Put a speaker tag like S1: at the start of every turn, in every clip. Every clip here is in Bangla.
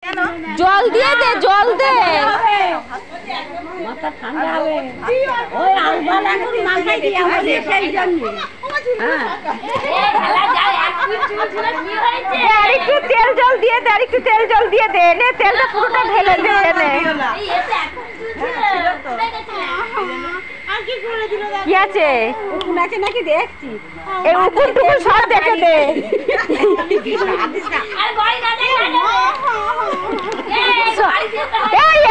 S1: জল দিয়ে দে, জল দে।
S2: মাথা ঠান্ডা হবে। ওই আলবাল এখন মাথায় দিয়ে আমাদের সেই জন্য।
S1: আর একটু তেল জল দিয়ে দে, আর একটু তেল জল দিয়ে দে। নে তেলটা পুরোটা ঢেলে দে। কি আছে?
S2: উকুন আছে নাকি দেখছি।
S1: এই উকুন টুকুন সব দেখে দে।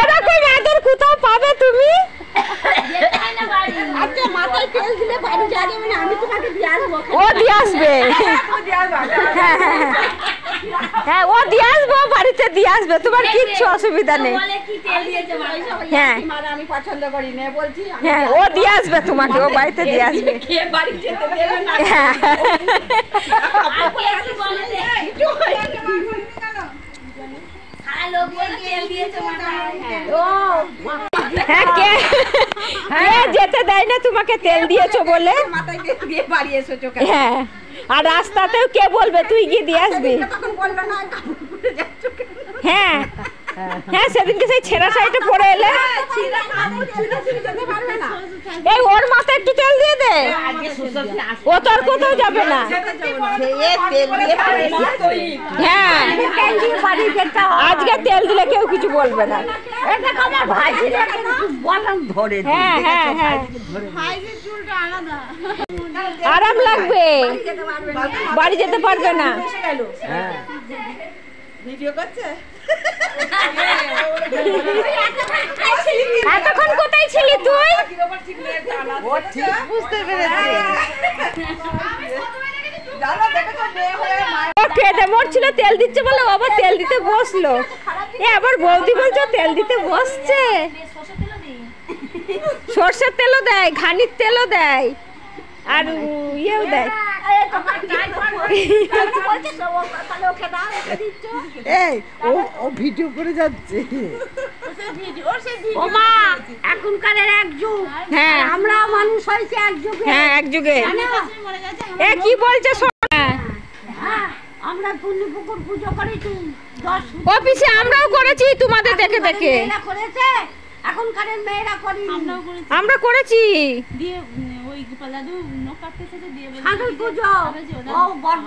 S1: এরকম আদর কোথাও পাবে তুমি?
S2: আচ্ছা মাথায় তেল দিলে বাড়ি যাবে মানে আমি তোমাকে দিয়ে আসবো।
S1: ও দিয়ে আসবে। হ্যাঁ ও দিয়ে আসবো, বাড়িতে দিয়ে আসবে, তোমার কিচ্ছু অসুবিধা নেই। হ্যাঁ
S2: আমি পছন্দ করি না বলছি।
S1: হ্যাঁ ও দিয়ে আসবে তোমাকে, ও বাড়িতে দিয়ে আসবে।
S2: বাড়ি যেতে দেবে না।
S1: হ্যাঁ হ্যাঁ কে যেতে দেয় না তোমাকে তেল দিয়েছো বলে?
S2: মাথায় তেল দিয়ে বাড়ি এসেছো কেন?
S1: হ্যাঁ আর রাস্তাতেও কে বলবে তুই গিয়ে দিয়ে আসবি?
S2: তখন বলবে না ঘুরে যাচ্ছ কেন?
S1: হ্যাঁ হ্যাঁ সেদিনকে সেই ছেঁড়া শাড়িটা পরে এলে। এই ওর মাথায় একটু তেল দিয়ে দে, ও তো আর কোথাও যাবে না। হ্যাঁ আজকে তেল দিলে কেউ কিছু বলবে না। হ্যাঁ হ্যাঁ হ্যাঁ আরাম লাগবে, বাড়ি যেতে পারবে না।
S2: ভিডিও করছে।
S1: এতক্ষণ কোথায় ছিলি তুই?
S2: বুঝতে পেরেছি।
S1: ও কেটে মরছিল, তেল দিচ্ছে বলে ও আবার তেল দিতে বসলো। এ আবার বৌদি বলছো তেল দিতে বসছে। সর্ষের তেলও দেয়, ঘানির তেলও দেয়, আর ইয়েও দেয়।
S2: এই ও ভিডিও করে যাচ্ছে।
S1: ও মা এখনকার এক যুগ। হ্যাঁ
S2: আমরা মানুষ হয়েছে এক যুগে।
S1: হ্যাঁ এক যুগে। এ কি বলছে?
S2: আমরা পূর্ণি পুকুর পুজো করেছি।
S1: অফিসে আমরাও করেছি তোমাদের দেখে দেখে।
S2: করেছে এখনকার মেয়েরা করি।
S1: আমরা করেছি।
S2: ঠাকুর পুজো ও বড়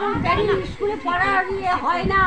S2: স্কুলে পড়ার ইয়ে হয় না।